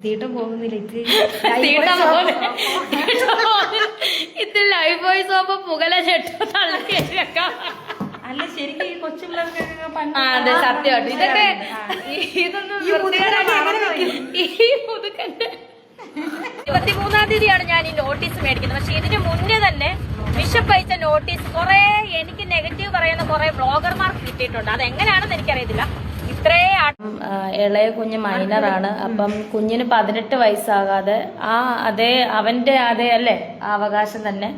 തീട്ടം പോകുന്നില്ല ഇത് life voice ആകുമ്പോ പുകല ചെട്ടോ തള്ളി അല്ല ശരിക്കും ഈ കൊച്ചുപിള്ളേർക്ക് അതെ സത്യമായിട്ട് ഇതൊക്കെ ഇതൊന്നും ഈ മുതുക്കന്റെ 23-ാം തീയതിയാണ് ഞാൻ ഈ നോട്ടീസ് മേടിക്കുന്നത്. പക്ഷെ ഇതിന് മുന്നേ തന്നെ ബിഷപ്പ് അയച്ച നോട്ടീസ് കുറെ എനിക്ക് നെഗറ്റീവ് പറയുന്ന കുറെ ബ്ലോഗർമാർക്ക് കിട്ടിയിട്ടുണ്ട്. അതെങ്ങനെയാണെന്ന് എനിക്കറിയത്തില്ല. ഇളയ കുഞ്ഞ് മൈനറാണ്. അപ്പം കുഞ്ഞിന് 18 വയസ്സാകാതെ അവന്റെ അതേ അല്ലേ ആ അവകാശം തന്നെ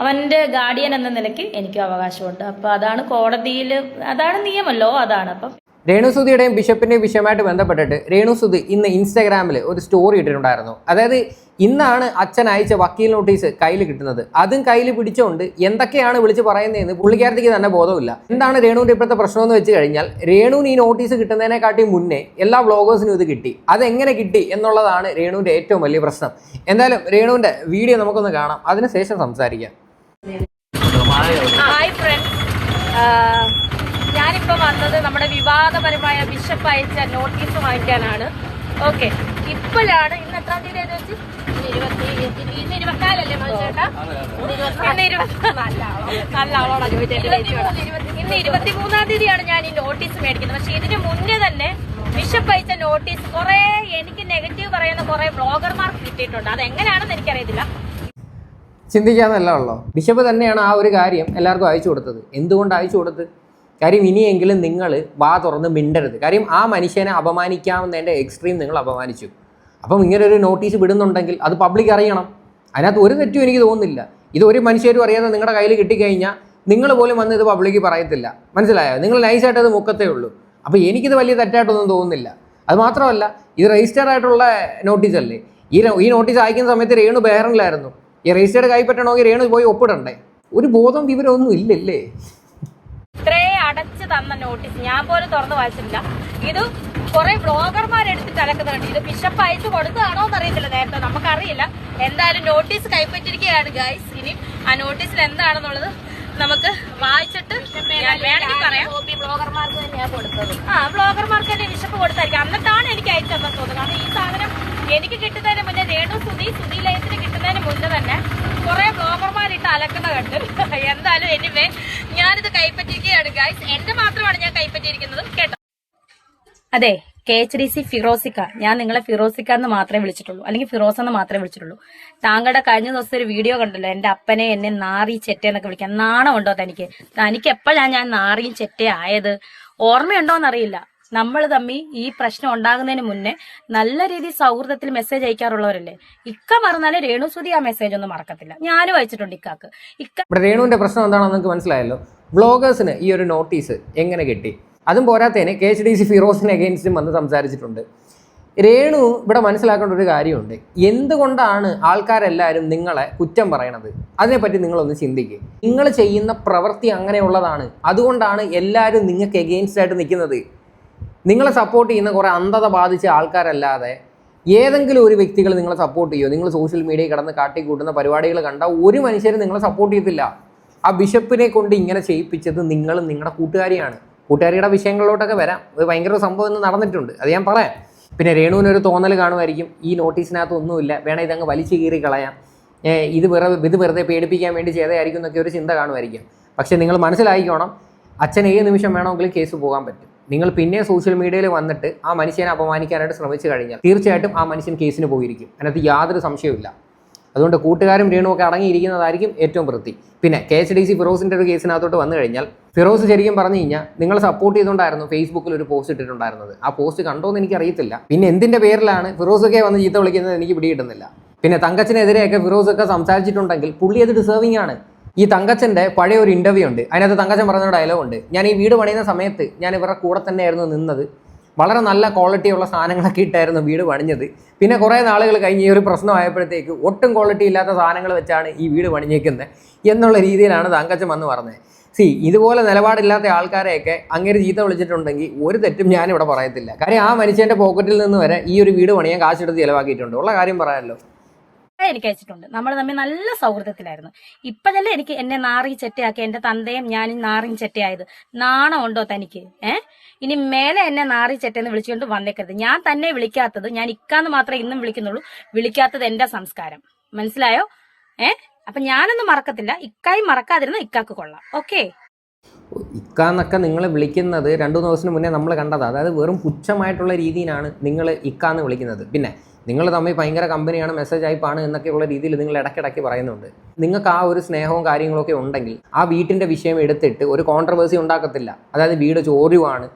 അവന്റെ ഗാർഡിയൻ എന്ന നിലയ്ക്ക് എനിക്കും അവകാശമുണ്ട്. അപ്പൊ അതാണ് കോടതിയിൽ, അതാണ് നിയമമല്ലോ, അതാണ്. അപ്പം രേണുസുതിയുടെയും ബിഷപ്പിന്റെയും വിഷയമായിട്ട് ബന്ധപ്പെട്ടിട്ട് രേണുസുതി ഇന്ന് ഇൻസ്റ്റാഗ്രാമിൽ ഒരു സ്റ്റോറി ഇട്ടിട്ടുണ്ടായിരുന്നു. അതായത് ഇന്നാണ് അച്ഛൻ അയച്ച വക്കീൽ നോട്ടീസ് കയ്യിൽ കിട്ടുന്നത്. അതും കയ്യിൽ പിടിച്ചുകൊണ്ട് എന്തൊക്കെയാണ് വിളിച്ച് പറയുന്നതെന്ന് പുള്ളിക്കാരത്തേക്ക് തന്നെ ബോധമില്ല. എന്താണ് രേണുവിന്റെ ഇപ്പോഴത്തെ പ്രശ്നം എന്ന് വെച്ച് കഴിഞ്ഞാൽ, രേണുവിന് ഈ നോട്ടീസ് കിട്ടുന്നതിനെക്കാട്ടി മുന്നേ എല്ലാ വ്ളോഗേഴ്സിനും ഇത് കിട്ടി. അതെങ്ങനെ കിട്ടി എന്നുള്ളതാണ് രേണുവിന്റെ ഏറ്റവും വലിയ പ്രശ്നം. എന്തായാലും രേണുവിന്റെ വീഡിയോ നമുക്കൊന്ന് കാണാം, അതിനുശേഷം സംസാരിക്കാം. ഹായ് ഫ്രണ്ട്സ്, ഞാനിപ്പോ വന്നത് നമ്മുടെ വിവാദപരമായ ബിഷപ്പ് അയച്ച നോട്ടീസ് വാങ്ങിക്കാനാണ്. ഓക്കെ, ഇപ്പോഴാണ് ഇന്ന് എത്രാം തീയതി വെച്ച് ഇന്ന് 24 ചേട്ടാ, നല്ല ആളോടാ ചോദിച്ചേട്ടാ. ഇന്ന് 23-ാം തീയതിയാണ് ഞാൻ ഈ നോട്ടീസ് മേടിക്കുന്നത്. പക്ഷെ ഇതിന് മുന്നേ തന്നെ ബിഷപ്പ് അയച്ച നോട്ടീസ് കുറെ എനിക്ക് നെഗറ്റീവ് പറയുന്ന കുറെ ബ്ലോഗർമാർക്ക് കിട്ടിയിട്ടുണ്ട്. അതെങ്ങനെയാണെന്ന് എനിക്കറിയത്തില്ല. ചിന്തിക്കാന്നല്ല ഉള്ളോ, ബിഷപ്പ് തന്നെയാണ് ആ ഒരു കാര്യം എല്ലാവർക്കും അയച്ചു കൊടുത്തത്. എന്തുകൊണ്ട് അയച്ചു കൊടുത്ത്? കാര്യം ഇനിയെങ്കിലും നിങ്ങൾ വാ തുറന്ന് മിണ്ടരുത്. കാര്യം ആ മനുഷ്യനെ അപമാനിക്കാവുന്നതിൻ്റെ എക്സ്ട്രീം നിങ്ങൾ അപമാനിച്ചു. അപ്പം ഇങ്ങനെ ഒരു നോട്ടീസ് വിടുന്നുണ്ടെങ്കിൽ അത് പബ്ലിക് അറിയണം. അതിനകത്ത് ഒരു തെറ്റും എനിക്ക് തോന്നുന്നില്ല. ഇത് ഒരു മനുഷ്യരും അറിയാതെ നിങ്ങളുടെ കയ്യിൽ കിട്ടിക്കഴിഞ്ഞാൽ നിങ്ങൾ പോലും വന്ന് ഇത് പബ്ലിക് പറയത്തില്ല. മനസ്സിലായോ? നിങ്ങൾ നൈസായിട്ട് അത് മുക്കത്തേ ഉള്ളൂ. അപ്പോൾ എനിക്കിത് വലിയ തെറ്റായിട്ടൊന്നും തോന്നുന്നില്ല. അത് മാത്രമല്ല, ഇത് രജിസ്റ്റേർഡ് ആയിട്ടുള്ള നോട്ടീസ് അല്ലേ. ഈ നോട്ടീസ് അയക്കുന്ന സമയത്ത് രേണു ബഹറിനിലായിരുന്നു. ഈ രജിസ്റ്റേർഡ് കൈപ്പറ്റണമെങ്കിൽ രേണു പോയി ഒപ്പിടണ്ടേ? ഒരു ബോധം വിവരമൊന്നും ഇല്ലല്ലേ. ഇത്രേ അടച്ചു തന്ന നോട്ടീസ് ഞാൻ പോലും തുറന്നു വായിച്ചിട്ടില്ല. ഇത് കുറെ ബ്ലോഗർമാരെടുത്തിട്ട് അലക്കുന്നുണ്ട്. ഇത് ബിഷപ്പ് അയച്ചു കൊടുത്തതാണോ എന്ന് അറിയത്തില്ല. നേരത്തെ നമുക്കറിയില്ല. എന്തായാലും നോട്ടീസ് കൈപ്പറ്റിരിക്കുകയാണ് ഗൈസ്. ഇനി ആ നോട്ടീസിൽ എന്താണെന്നുള്ളത് നമുക്ക് വായിച്ചിട്ട് വേണമെങ്കിൽ പറയാം. ബ്ലോഗർമാർക്ക് തന്നെയാണ് കൊടുത്തത്. ബ്ലോഗർമാർക്ക് തന്നെ ബിഷപ്പ് കൊടുത്തായിരിക്കും. എന്നിട്ടാണ് എനിക്ക് അയച്ചു തന്നെന്ന് തോന്നുന്നത്. കാരണം ഈ സാധനം എനിക്ക് കിട്ടുന്നതിന് മുന്നേ സുധി ലയത്തിന് കിട്ടുന്നതിന് മുന്നേ തന്നെ കുറെ ബ്ലോഗർമാരിട്ട് അലക്കുന്ന കണ്ട്. എന്തായാലും എനിവേ ഞാനിത് കൈപ്പറ്റിയിരിക്കുകയാണ് ഗൈസ്. എന്റെ മാത്രമാണ് ഞാൻ കൈപ്പറ്റിയിരിക്കുന്നത് കേട്ടോ. അതെ, KHDC ഫിറോസിക്ക, ഞാൻ നിങ്ങളെ ഫിറോസിക്ക എന്ന് മാത്രമേ വിളിച്ചിട്ടുള്ളൂ, അല്ലെങ്കിൽ ഫിറോസ് എന്ന് മാത്രമേ വിളിച്ചിട്ടുള്ളൂ. താങ്കളുടെ കഴിഞ്ഞ ദിവസം ഒരു വീഡിയോ കണ്ടല്ലോ, എന്റെ അപ്പനെ എന്നെ നാറി ചെറ്റയെന്നൊക്കെ വിളിക്കാൻ നാണമുണ്ടോ തനിക്ക് എപ്പോഴാണ് ഞാൻ നാറിയും ചെറ്റ ആയത്? ഓർമ്മയുണ്ടോന്നറിയില്ല. നമ്മൾ തമ്മിൽ ഈ പ്രശ്നം ഉണ്ടാകുന്നതിന് മുന്നേ നല്ല രീതിയിൽ സൗഹൃദത്തിൽ മെസ്സേജ് അയക്കാറുള്ളവരല്ലേ. ഇക്ക മറന്നാലും രേണുസുതി ആ മെസ്സേജ് ഒന്നും മറക്കത്തില്ല. ഞാനും അയച്ചിട്ടുണ്ട് ഇക്കാക്ക്. രേണുവിന്റെ പ്രശ്നം എന്താണെന്ന് നിങ്ങൾക്ക് മനസ്സിലായല്ലോ. വ്ളോഗേഴ്സിന് ഈ ഒരു നോട്ടീസ് എങ്ങനെ കിട്ടി? അതും പോരാത്തതിന് KHDC ഫിറോസിന് അഗെയിൻസ്റ്റും വന്ന് സംസാരിച്ചിട്ടുണ്ട്. രേണു ഇവിടെ മനസ്സിലാക്കേണ്ട ഒരു കാര്യമുണ്ട്. എന്തുകൊണ്ടാണ് ആൾക്കാരെല്ലാവരും നിങ്ങളെ കുറ്റം പറയണത്? അതിനെപ്പറ്റി നിങ്ങളൊന്ന് ചിന്തിക്കുക. നിങ്ങൾ ചെയ്യുന്ന പ്രവൃത്തി അങ്ങനെയുള്ളതാണ്. അതുകൊണ്ടാണ് എല്ലാവരും നിങ്ങൾക്ക് എഗെയിൻസ്റ്റ് ആയിട്ട് നിൽക്കുന്നത്. നിങ്ങളെ സപ്പോർട്ട് ചെയ്യുന്ന കുറേ അന്ധത ബാധിച്ച ആൾക്കാരല്ലാതെ ഏതെങ്കിലും ഒരു വ്യക്തികൾ നിങ്ങളെ സപ്പോർട്ട് ചെയ്യുമോ? നിങ്ങൾ സോഷ്യൽ മീഡിയയിൽ കിടന്ന് കാട്ടിക്കൂട്ടുന്ന പരിപാടികൾ കണ്ടാൽ ഒരു മനുഷ്യരും നിങ്ങളെ സപ്പോർട്ട് ചെയ്യത്തില്ല. ആ ബിഷപ്പിനെ കൊണ്ട് ഇങ്ങനെ ചെയ്യിപ്പിച്ചത് നിങ്ങളും നിങ്ങളുടെ കൂട്ടുകാരിയാണ്. കൂട്ടുകാരിയുടെ വിഷയങ്ങളിലോട്ടൊക്കെ വരാം. ഒരു ഭയങ്കര സംഭവം ഇന്ന് നടന്നിട്ടുണ്ട്, അത് ഞാൻ പറയാം. പിന്നെ രേണുവിനൊരു തോന്നൽ കാണുമായിരിക്കും, ഈ നോട്ടീസിനകത്ത് ഒന്നുമില്ല, വേണം ഇതങ്ങ് വലിച്ചു കീറി കളയാം, ഇത് വെറുതെ പേടിപ്പിക്കാൻ വേണ്ടി ചെയ്തതായിരിക്കും എന്നൊക്കെ ഒരു ചിന്ത കാണുമായിരിക്കും. പക്ഷേ നിങ്ങൾ മനസ്സിലായിക്കോണം, അച്ഛൻ ഏത് നിമിഷം വേണമെങ്കിലും കേസ് പോകാൻ പറ്റും. നിങ്ങൾ പിന്നെ സോഷ്യൽ മീഡിയയിൽ വന്നിട്ട് ആ മനുഷ്യനെ അപമാനിക്കാനായിട്ട് ശ്രമിച്ചു കഴിഞ്ഞാൽ തീർച്ചയായിട്ടും ആ മനുഷ്യൻ കേസിന് പോയിരിക്കും. അതിനകത്ത് യാതൊരു സംശയവുമില്ല. അതുകൊണ്ട് കൂട്ടുകാരും രേണുവൊക്കെ അടങ്ങിയിരിക്കുന്നതായിരിക്കും ഏറ്റവും വൃത്തി. പിന്നെ KHDC ഫിറോസിൻ്റെ ഒരു കേസിനകത്തോട്ട് വന്നു കഴിഞ്ഞാൽ, ഫിറോസ് ശരിക്കും പറഞ്ഞു കഴിഞ്ഞാൽ നിങ്ങൾ സപ്പോർട്ട് ചെയ്തുകൊണ്ടായിരുന്നു ഫേസ്ബുക്കിൽ ഒരു പോസ്റ്റ് ഇട്ടിട്ടുണ്ടായിരുന്നത്. ആ പോസ്റ്റ് കണ്ടോന്ന് എനിക്കറിയത്തില്ല. പിന്നെ എന്തിൻ്റെ പേരിലാണ് ഫിറോസൊക്കെ വന്ന് ചീത്ത വിളിക്കുന്നത് എനിക്ക് പിടികിട്ടുന്നില്ല. പിന്നെ തങ്കച്ചനെതിരെയൊക്കെ ഫിറോസൊക്കെ സംസാരിച്ചിട്ടുണ്ടെങ്കിൽ പുള്ളി അത് ഡിസേർവിംഗ് ആണ്. ഈ തങ്കച്ചൻ്റെ പഴയ ഒരു ഇൻ്റർവ്യൂ ഉണ്ട്, അതിനകത്ത് തങ്കച്ചൻ പറഞ്ഞ ഡയലോഗ് ഉണ്ട്, ഞാൻ ഈ വീട് പണിയുന്ന സമയത്ത് ഞാൻ ഇവരുടെ കൂടെ തന്നെയായിരുന്നു നിന്നത്, വളരെ നല്ല ക്വാളിറ്റിയുള്ള സാധനങ്ങളൊക്കെ ഇട്ടായിരുന്നു വീട് പണിഞ്ഞത്. പിന്നെ കുറേ നാളുകൾ കഴിഞ്ഞ് ഈ ഒരു പ്രശ്നമായപ്പോഴത്തേക്ക് ഒട്ടും ക്വാളിറ്റി ഇല്ലാത്ത സാധനങ്ങൾ വെച്ചാണ് ഈ വീട് പണിഞ്ഞേക്കുന്നത് എന്നുള്ള രീതിയിലാണ് തങ്കച്ചൻ വന്ന് പറഞ്ഞത്. ഇതുപോലെ നിലപാടില്ലാത്ത ആൾക്കാരെയൊക്കെ അങ്ങനെ ചീത്ത വിളിച്ചിട്ടുണ്ടെങ്കിൽ ഒരു തെറ്റും ഞാനിവിടെ പറയത്തില്ല. കാര്യം ആ മനുഷ്യൻ്റെ പോക്കറ്റിൽ നിന്ന് വരെ ഈ ഒരു വീട് പണിയാൻ കാശെടുത്ത് ചിലവാക്കിയിട്ടുണ്ട്. ഉള്ള കാര്യം പറയാമല്ലോ. എനിക്ക് അയച്ചിട്ടുണ്ട്. നമ്മൾ തമ്മിൽ നല്ല സൗഹൃദത്തിലായിരുന്നു. ഇപ്പോഴല്ലേ എനിക്ക് എന്നെ നാറി ചെറ്റയാക്കി എന്റെ തന്തയും ഞാനും നാറിയും ചെറ്റയായത്. നാണം ഉണ്ടോ തനിക്ക്? ഇനി മേലെ എന്നെ നാറി ചെറ്റെന്ന് വിളിച്ചുകൊണ്ട് വന്നേക്കരുത്. ഞാൻ തന്നെ വിളിക്കാത്തത്, ഞാൻ ഇക്കാന്ന് മാത്രമേ ഇന്നും വിളിക്കുന്നുള്ളൂ. വിളിക്കാത്തത് എന്റെ സംസ്കാരം, മനസ്സിലായോ? അപ്പൊ ഞാനൊന്നും മറക്കത്തില്ല. ഇക്കായി മറക്കാതിരുന്ന ഇക്കാക്ക് കൊള്ളാം. ഓക്കെ, ഇക്കാന്നൊക്കെ നിങ്ങൾ വിളിക്കുന്നത് 2 ദിവസത്തിന് മുന്നേ നമ്മൾ കണ്ടതാണ്. അതായത് വെറും പുച്ഛമായിട്ടുള്ള രീതിയിലാണ് നിങ്ങൾ ഇക്കാന്ന് വിളിക്കുന്നത്. പിന്നെ നിങ്ങൾ തമ്മിൽ ഭയങ്കര കമ്പനിയാണ്, മെസ്സേജ് അയപ്പാണ് എന്നൊക്കെയുള്ള രീതിയിൽ നിങ്ങൾ ഇടയ്ക്കിടയ്ക്ക് പറയുന്നുണ്ട്. നിങ്ങൾക്ക് ആ ഒരു സ്നേഹവും കാര്യങ്ങളൊക്കെ ഉണ്ടെങ്കിൽ ആ വീട്ടിൻ്റെ വിഷയം എടുത്തിട്ട് ഒരു കോൺട്രവേഴ്സി ഉണ്ടാക്കത്തില്ല. അതായത് വീട് ചോരുവാണ്,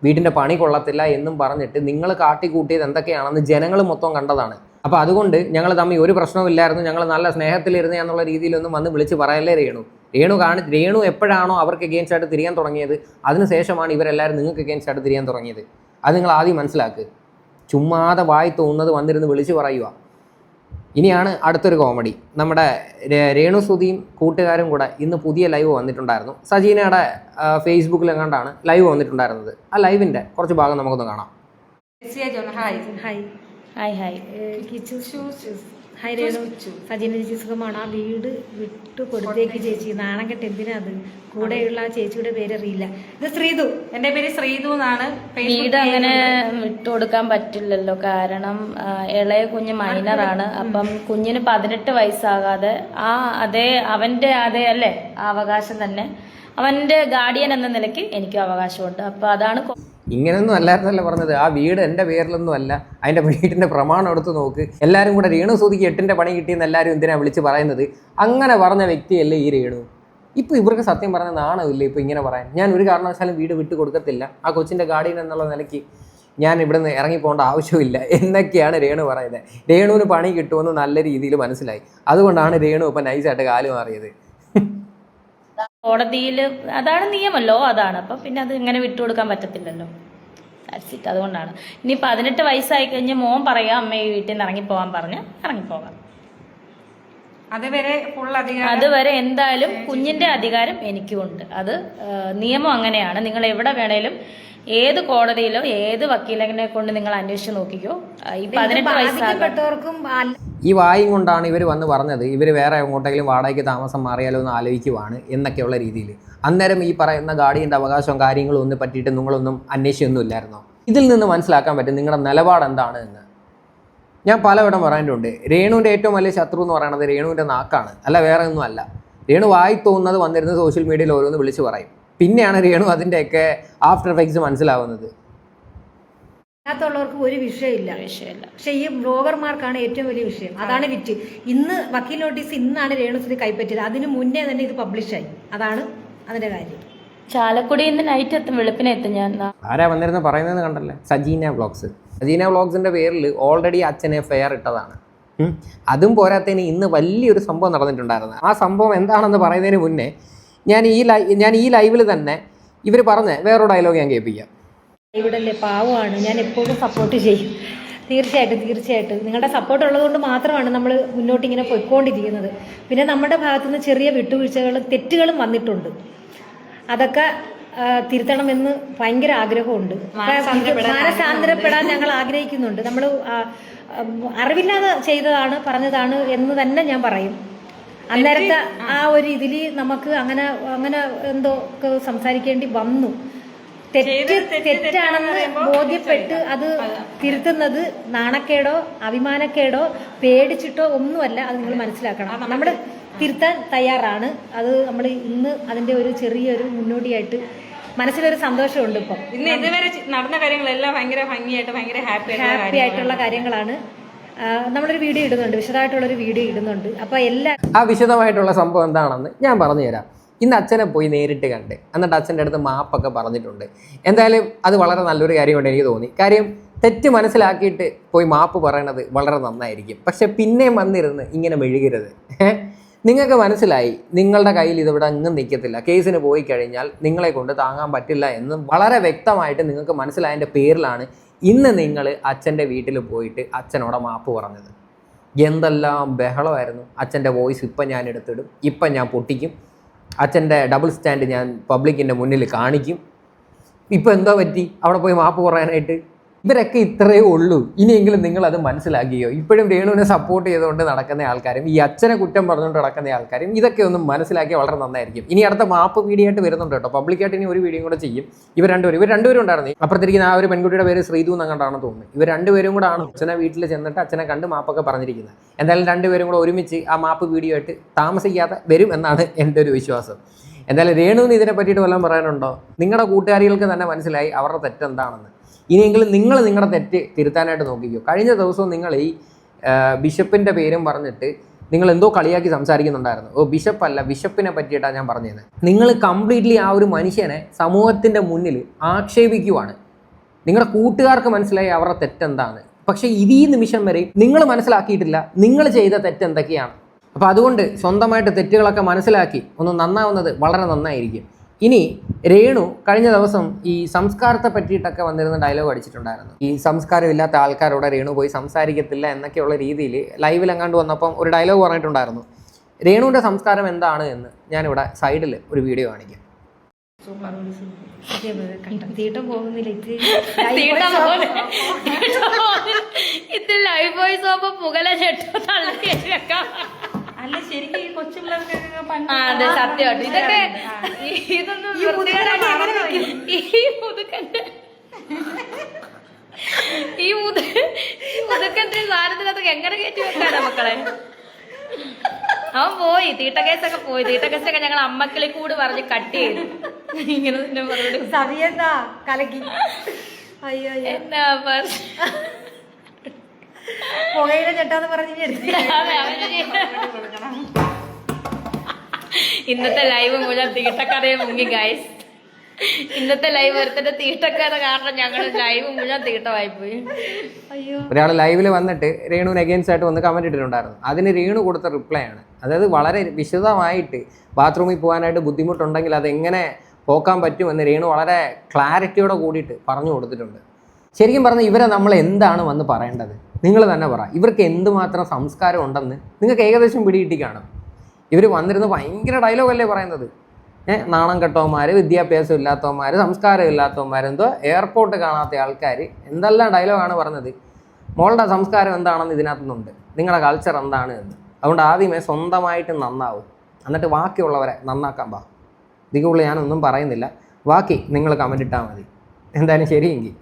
വീട്ടിൻ്റെ പണി കൊള്ളത്തില്ല എന്നും പറഞ്ഞിട്ട് നിങ്ങൾ കാട്ടിക്കൂട്ടിയത് എന്തൊക്കെയാണെന്ന് ജനങ്ങൾ മൊത്തം കണ്ടതാണ്. അപ്പോൾ അതുകൊണ്ട് ഞങ്ങൾ തമ്മിൽ ഒരു പ്രശ്നമില്ലായിരുന്നു, ഞങ്ങൾ നല്ല സ്നേഹത്തിലിരുന്ന് എന്നുള്ള രീതിയിലൊന്നും വന്ന് വിളിച്ച് പറയല്ലേ രേണു എപ്പോഴാണോ അവർക്ക് എഗെയിൻസ്റ്റ് ആയിട്ട് തിരിയാൻ തുടങ്ങിയത് അതിനുശേഷമാണ് ഇവരെല്ലാവരും നിങ്ങൾക്ക് എഗെയിൻസ്റ്റ് ആയിട്ട് തിരിയാൻ തുടങ്ങിയത്. അത് നിങ്ങൾ ആദ്യം മനസ്സിലാക്കുക. ചുമ്മാതെ വായി തോന്നുന്നത് വന്നിരുന്ന് വിളിച്ച് പറയുക. ഇനിയാണ് അടുത്തൊരു കോമഡി. നമ്മുടെ രേണു സുധിയും കൂട്ടുകാരും കൂടെ ഇന്ന് പുതിയ ലൈവ് വന്നിട്ടുണ്ടായിരുന്നു. സജീനയുടെ ഫേസ്ബുക്കിലെങ്ങാണ്ടാണ് ലൈവ് വന്നിട്ടുണ്ടായിരുന്നത്. ആ ലൈവിൻ്റെ കുറച്ച് ഭാഗം നമുക്കൊന്ന് കാണാം. ഹായ് രേണു, സജീന ചേച്ചി സുഖമാണ്. ആ വീട് വിട്ടു കൊടുത്തേക്ക് ചേച്ചി, നാണം കെട്ട്. എന്തിനാ അത്? കൂടെയുള്ള ആ ചേച്ചിയുടെ പേര് അറിയില്ല. ഇത് ശ്രീതു, എൻ്റെ പേര് ശ്രീതു എന്നാണ്. വീട് അങ്ങനെ വിട്ടുകൊടുക്കാൻ പറ്റില്ലല്ലോ, കാരണം ഇളയ കുഞ്ഞ് മൈനറാണ്. അപ്പം കുഞ്ഞിന് 18 വയസ്സാകാതെ അവന്റെ അല്ലേ ആ അവകാശം തന്നെ അവന്റെ ഗാർഡിയൻ എന്ന നിലയ്ക്ക് എനിക്കും അവകാശമുണ്ട്. അപ്പൊ അതാണ്. ഇങ്ങനെയൊന്നും അല്ലായിരുന്നല്ലോ പറഞ്ഞത്. ആ വീട് എൻ്റെ പേരിലൊന്നും അല്ല, അതിൻ്റെ വീടിൻ്റെ പ്രമാണം എടുത്ത് നോക്ക്. എല്ലാവരും കൂടെ രേണു സുധിക്ക് 8ന്റെ പണി കിട്ടിയെന്ന് എല്ലാവരും എന്തിനാണ് വിളിച്ച് പറയുന്നത്? അങ്ങനെ പറഞ്ഞ വ്യക്തിയല്ലേ ഈ രേണു. ഇപ്പോൾ ഇവർക്ക് സത്യം പറഞ്ഞ നാണമില്ല ഇപ്പോൾ ഇങ്ങനെ പറയാൻ. ഞാൻ ഒരു കാരണവശാലും വീട് വിട്ട് കൊടുക്കത്തില്ല, ആ കൊച്ചിൻ്റെ ഗാർഡിയൻ എന്നുള്ള നിലയ്ക്ക് ഞാൻ ഇവിടെ നിന്ന് ഇറങ്ങിപ്പോകേണ്ട ആവശ്യമില്ല എന്നൊക്കെയാണ് രേണു പറയുന്നത്. രേണുവിന് പണി കിട്ടുമെന്ന് നല്ല രീതിയിൽ മനസ്സിലായി. അതുകൊണ്ടാണ് രേണു ഇപ്പം നൈസായിട്ട് കാല് മാറിയത്. കോടതിയിൽ അതാണ് നിയമമല്ലോ, അതാണ്. അപ്പം പിന്നെ അത് ഇങ്ങനെ വിട്ടുകൊടുക്കാൻ പറ്റത്തില്ലല്ലോ. അതുകൊണ്ടാണ്. ഇനി 18 വയസ്സായി കഴിഞ്ഞ് മോൻ പറയാം അമ്മ ഈ വീട്ടിൽ നിന്ന് ഇറങ്ങിപ്പോകാൻ പറഞ്ഞ് ഇറങ്ങിപ്പോകാം. അതുവരെ എന്തായാലും കുഞ്ഞിന്റെ അധികാരം എനിക്കുമുണ്ട്. അത് നിയമം അങ്ങനെയാണ്. നിങ്ങൾ എവിടെ വേണേലും ഏത് കോടതിയിലോ ഏത് വക്കീലിനെ കൊണ്ട് നിങ്ങൾ അന്വേഷിച്ച് നോക്കിക്കോ. ഈ 18 വയസ്സാകപ്പെട്ടവർക്കും ഈ വായും കൊണ്ടാണ് ഇവർ വന്ന് പറഞ്ഞത് ഇവർ വേറെ എങ്ങോട്ടെങ്കിലും വാടകയ്ക്ക് താമസം മാറിയാലോ എന്ന് ആലോചിക്കുവാണ് എന്നൊക്കെയുള്ള രീതിയിൽ. അന്നേരം ഈ പറയുന്ന ഗാർഡിയൻ്റെ അവകാശവും കാര്യങ്ങളും ഒന്നും പറ്റിയിട്ട് നിങ്ങളൊന്നും അന്വേഷിച്ചൊന്നും ഇല്ലായിരുന്നോ? ഇതിൽ നിന്ന് മനസ്സിലാക്കാൻ പറ്റും നിങ്ങളുടെ നിലപാട് എന്താണ് എന്ന്. ഞാൻ പലവട്ടം പറയാനുണ്ട്, രേണുവിൻ്റെ ഏറ്റവും വലിയ ശത്രു എന്ന് പറയുന്നത് രേണുവിൻ്റെ നാക്കാണ്, അല്ല വേറെ ഒന്നും അല്ല. രേണു വായി തോന്നുന്നത് വന്നിരുന്ന് സോഷ്യൽ മീഡിയയിൽ ഓരോന്ന് വിളിച്ച് പറയും. പിന്നെയാണ് രേണു അതിൻ്റെയൊക്കെ ആഫ്റ്റർ എഫക്ട്സ് മനസ്സിലാവുന്നത്. ുള്ളവർക്ക് ഒരു വിഷയമില്ല. പക്ഷെ ഈ ബ്ലോഗർമാർക്കാണ് ഏറ്റവും വലിയ വിഷയം. അതാണ് വിറ്റ്. ഇന്ന് വക്കീൽ നോട്ടീസ് ഇന്നാണ് രേണു സുധി കൈപ്പറ്റിയത്. അതിന് മുന്നേ തന്നെ ഇത് പബ്ലിഷായി. അതാണ് അതിന്റെ കാര്യം. ചാലക്കുടി ഇന്ന് നൈറ്റ് എത്തും, വെളുപ്പിനെ എത്തും. ഞാൻ ആരാ വന്നിരുന്ന് പറയുന്നത് കണ്ടല്ലേ? സജീന വ്ളോഗ്സ്. സജീന വ്ളോഗ്സിന്റെ പേരിൽ ഓൾറെഡി അച്ഛനെ ഫെയർ ഇട്ടതാണ്. അതും പോരാത്തതിന് ഇന്ന് വലിയൊരു സംഭവം നടന്നിട്ടുണ്ടായിരുന്നു. ആ സംഭവം എന്താണെന്ന് പറയുന്നതിന് മുന്നേ ഞാൻ ഈ ലൈവിൽ തന്നെ ഇവർ പറഞ്ഞ വേറൊരു ഡയലോഗ് ഞാൻ കേൾപ്പിക്കാം. ഇവിടല്ലേ പാവമാണ്, ഞാൻ എപ്പോഴും സപ്പോർട്ട് ചെയ്യും. തീർച്ചയായിട്ടും നിങ്ങളുടെ സപ്പോർട്ട് ഉള്ളതുകൊണ്ട് മാത്രമാണ് നമ്മൾ മുന്നോട്ട് ഇങ്ങനെ പോയിക്കൊണ്ടിരിക്കുന്നത്. പിന്നെ നമ്മുടെ ഭാഗത്തുനിന്ന് ചെറിയ വിട്ടുവീഴ്ചകളും തെറ്റുകളും വന്നിട്ടുണ്ട്. അതൊക്കെ തിരുത്തണമെന്ന് ഭയങ്കര ആഗ്രഹമുണ്ട്. മാനസാന്തരപ്പെടാൻ ഞങ്ങൾ ആഗ്രഹിക്കുന്നുണ്ട്. നമ്മൾ അറിവില്ലാതെ ചെയ്തതാണ്, പറഞ്ഞതാണ് എന്ന് തന്നെ ഞാൻ പറയും. അന്നേരത്തെ ആ ഒരു ഇതിൽ നമുക്ക് അങ്ങനെ എന്തോ സംസാരിക്കേണ്ടി വന്നു. തെറ്റാണെന്ന് ബോധ്യപ്പെട്ട് അത് തിരുത്തുന്നത് നാണക്കേടോ അഭിമാനക്കേടോ പേടിച്ചിട്ടോ ഒന്നുമല്ല. അത് നിങ്ങൾ മനസ്സിലാക്കണം. നമ്മൾ തിരുത്താൻ തയ്യാറാണ്. അത് നമ്മൾ ഇന്ന് അതിന്റെ ഒരു ചെറിയൊരു മുന്നോടിയായിട്ട് മനസ്സിലൊരു സന്തോഷമുണ്ട്. ഇപ്പം ഇന്ന് ഇതുവരെ നടന്ന കാര്യങ്ങളെല്ലാം ഭയങ്കര ഭംഗിയായിട്ട് ഭയങ്കര ഹാപ്പി ആയിട്ടുള്ള കാര്യങ്ങളാണ്. നമ്മളൊരു വീഡിയോ ഇടുന്നുണ്ട്, വിശദമായിട്ടുള്ളൊരു വീഡിയോ ഇടുന്നുണ്ട്. അപ്പോൾ ആ വിശദമായിട്ടുള്ള സംഭവം എന്താണെന്ന് ഞാൻ പറഞ്ഞുതരാം. ഇന്ന് അച്ഛനെ പോയി നേരിട്ട് കണ്ട് എന്നിട്ട് അച്ഛൻ്റെ അടുത്ത് മാപ്പൊക്കെ പറഞ്ഞിട്ടുണ്ട്. എന്തായാലും അത് വളരെ നല്ലൊരു കാര്യമായിട്ട് എനിക്ക് തോന്നി. കാര്യം തെറ്റ് മനസ്സിലാക്കിയിട്ട് പോയി മാപ്പ് പറയണത് വളരെ നന്നായിരിക്കും. പക്ഷെ പിന്നെയും വന്നിരുന്ന് ഇങ്ങനെ മെഴുകരുത്. നിങ്ങൾക്ക് മനസ്സിലായി നിങ്ങളുടെ കയ്യിൽ ഇതിവിടെ അങ്ങും നിൽക്കത്തില്ല, കേസിന് പോയി കഴിഞ്ഞാൽ നിങ്ങളെ കൊണ്ട് താങ്ങാൻ പറ്റില്ല എന്ന് വളരെ വ്യക്തമായിട്ട് നിങ്ങൾക്ക് മനസ്സിലായതിൻ്റെ പേരിലാണ് ഇന്ന് നിങ്ങൾ അച്ഛൻ്റെ വീട്ടിൽ പോയിട്ട് അച്ഛനോട് മാപ്പ് പറഞ്ഞത്. എന്തെല്ലാം ബഹളമായിരുന്നു. അച്ഛൻ്റെ വോയിസ് ഇപ്പം ഞാൻ എടുത്തിടും, ഇപ്പം ഞാൻ പൊട്ടിക്കും, അച്ഛൻ്റെ ഡബിൾ സ്റ്റാൻഡ് ഞാൻ പബ്ലിക്കിൻ്റെ മുന്നിൽ കാണിക്കും. ഇപ്പം എന്തോ പറ്റി അവിടെ പോയി മാപ്പ് പറയാനായിട്ട്? ഇവരൊക്കെ ഇത്രയേ ഉള്ളൂ. ഇനിയെങ്കിലും നിങ്ങൾ അത് മനസ്സിലാക്കിയോ? ഇപ്പോഴും രേണുവിനെ സപ്പോർട്ട് ചെയ്തുകൊണ്ട് നടക്കുന്ന ആൾക്കാരും ഈ അച്ഛനെ കുറ്റം പറഞ്ഞുകൊണ്ട് നടക്കുന്ന ആൾക്കാരും ഇതൊക്കെ ഒന്ന് മനസ്സിലാക്കിയാൽ വളരെ നന്നായിരിക്കും. ഇനി അടുത്ത മാപ്പ് വീഡിയോ ആയിട്ട് വരുന്നുണ്ട് കേട്ടോ. പബ്ലിക്കായിട്ട് ഇനി ഒരു വീഡിയോ കൂടെ ചെയ്യും. ഇവർ രണ്ടുപേരും ഉണ്ടായിരുന്നു. അപ്പുറത്തിരിക്കുന്ന ആ ഒരു പെൺകുട്ടിയുടെ പേര് ശ്രീതു എന്നങ്ങാണ്ടാണെന്ന് തോന്നുന്നു. ഇവർ രണ്ടുപേരും കൂടെ ആണ് അച്ഛനെ വീട്ടിൽ ചെന്നിട്ട് അച്ഛനെ കണ്ട് മാപ്പൊക്കെ പറഞ്ഞിരിക്കുന്നത്. എന്തായാലും രണ്ടുപേരും കൂടെ ഒരുമിച്ച് ആ മാപ്പ് വീഡിയോ ആയിട്ട് താമസിക്കാതെ വരും എന്നാണ് എൻ്റെ ഒരു വിശ്വാസം. എന്തായാലും രേണുവിന് ഇതിനെ പറ്റിയിട്ട് വല്ലതും പറയാനുണ്ടോ? നിങ്ങളുടെ കൂട്ടുകാരികൾക്ക് തന്നെ മനസ്സിലായി അവരുടെ തെറ്റെന്താണെന്ന്. ഇനിയെങ്കിലും നിങ്ങൾ നിങ്ങളുടെ തെറ്റ് തിരുത്താനായിട്ട് നോക്കിക്കോ. കഴിഞ്ഞ ദിവസവും നിങ്ങൾ ഈ ബിഷപ്പിൻ്റെ പേരും പറഞ്ഞിട്ട് നിങ്ങൾ എന്തോ കളിയാക്കി സംസാരിക്കുന്നുണ്ടായിരുന്നു. ബിഷപ്പല്ല, ബിഷപ്പിനെ പറ്റിയിട്ടാണ് ഞാൻ പറഞ്ഞത്. നിങ്ങൾ കംപ്ലീറ്റ്ലി ആ ഒരു മനുഷ്യനെ സമൂഹത്തിൻ്റെ മുന്നിൽ ആക്ഷേപിക്കുവാണ്. നിങ്ങളുടെ കൂട്ടുകാർക്ക് മനസ്സിലായി അവരുടെ തെറ്റെന്താണ്. പക്ഷേ ഈ നിമിഷം വരെ നിങ്ങൾ മനസ്സിലാക്കിയിട്ടില്ല നിങ്ങൾ ചെയ്ത തെറ്റെന്തൊക്കെയാണ്. അപ്പോൾ അതുകൊണ്ട് സ്വന്തമായിട്ട് തെറ്റുകളൊക്കെ മനസ്സിലാക്കി ഒന്ന് നന്നാവുന്നത് വളരെ നന്നായിരിക്കും. ഇനി രേണു കഴിഞ്ഞ ദിവസം ഈ സംസ്കാരത്തെ പറ്റിയിട്ടൊക്കെ വന്നിരുന്ന ഡയലോഗ് അടിച്ചിട്ടുണ്ടായിരുന്നു. ഈ സംസ്കാരമില്ലാത്ത ആൾക്കാരോട് രേണു പോയി സംസാരിക്കത്തില്ല എന്നൊക്കെയുള്ള രീതിയിൽ ലൈവിൽ എങ്ങാണ്ട് വന്നപ്പം ഒരു ഡയലോഗ് പറഞ്ഞിട്ടുണ്ടായിരുന്നു. രേണുവിൻ്റെ സംസ്കാരം എന്താണ് എന്ന് ഞാനിവിടെ സൈഡിൽ ഒരു വീഡിയോ കാണിക്കാം. തീട്ടം പോകുന്നില്ല ഇത് ലൈഫ് വോയിസ് ആവുമ്പോ പുകല ചെട്ടോ തള്ളി അല്ല ശരിക്കും ഈ കൊച്ചു പിള്ളേർക്കൊക്കെ പണ്ട് അതെ സത്യമായിട്ട് ഇതൊക്കെ ഇതൊന്നും ഈ മുതുക്കന്റെ സാധനത്തിനകത്ത് എങ്ങനെ കയറ്റി വെക്കാനാ മക്കളെ? അവൻ പോയി തീട്ടക്കേസൊക്കെ പോയി. തീട്ടക്കേസൊക്കെ ഞങ്ങൾ അമ്മക്കളി കൂട് പറഞ്ഞ് കട്ട് ചെയ്തു. ഇങ്ങനെ തന്നെ പറഞ്ഞു സവിയെന്താ കലക്കി. അയ്യോ എന്നാ പുകയില ചെട്ടാന്ന് പറഞ്ഞ് ഇന്നത്തെ ലൈവ് മുഴുവൻ തീട്ടക്കഥയെ മുങ്ങി ഗൈസ്. ഇന്നത്തെ ലൈവ് ഒരുത്തന്റെ തീട്ടക്കഥ കാരണം ഞങ്ങൾ ലൈവ് മുഴുവൻ തീട്ടമായി പോയി. അയ്യോ ഒരാൾ ലൈവിൽ വന്നിട്ട് രേണുവിന് അഗെയിൻസ്റ്റ് ആയിട്ട് വന്ന് കമൻറ്റ് ഇട്ടിട്ടുണ്ടായിരുന്നു. അതിന് രേണു കൊടുത്ത റിപ്ലൈ ആണ്. അതായത് വളരെ വിശദമായിട്ട് ബാത്റൂമിൽ പോകാനായിട്ട് ബുദ്ധിമുട്ടുണ്ടെങ്കിൽ അതെങ്ങനെ പോക്കാൻ പറ്റുമെന്ന് രേണു വളരെ ക്ലാരിറ്റിയോടെ കൂടിയിട്ട് പറഞ്ഞു കൊടുത്തിട്ടുണ്ട്. ശരിക്കും പറഞ്ഞാൽ ഇവരെ നമ്മൾ എന്താണ് വന്ന് പറയേണ്ടത്? നിങ്ങൾ തന്നെ പറ. ഇവർക്ക് എന്തുമാത്രം സംസ്കാരം ഉണ്ടെന്ന് നിങ്ങൾക്ക് ഏകദേശം പിടികിട്ടി കാണും. ഇവർ വന്നിരുന്ന് ഭയങ്കര ഡയലോഗല്ലേ പറയുന്നത്. നാണം കെട്ടവന്മാർ, വിദ്യാഭ്യാസം ഇല്ലാത്തവന്മാർ, സംസ്കാരം ഇല്ലാത്തവന്മാർ, എന്തോ എയർപോർട്ട് കാണാത്ത ആൾക്കാർ, എന്തെല്ലാം ഡയലോഗാണ് പറഞ്ഞത്. മോളുടെ സംസ്കാരം എന്താണെന്ന് ഇതിനകത്തുനിന്നുണ്ട്, നിങ്ങളുടെ കൾച്ചർ എന്താണ് എന്ന്. അതുകൊണ്ട് ആദ്യമേ സ്വന്തമായിട്ട് നന്നാവും, എന്നിട്ട് ബാക്കിയുള്ളവരെ നന്നാക്കാൻ പാ. ഇതിക്കുള്ളിൽ ഞാനൊന്നും പറയുന്നില്ല. ബാക്കി നിങ്ങൾ കമൻറ്റ് ഇട്ടാൽ മതി. എന്തായാലും ശരിയെങ്കിൽ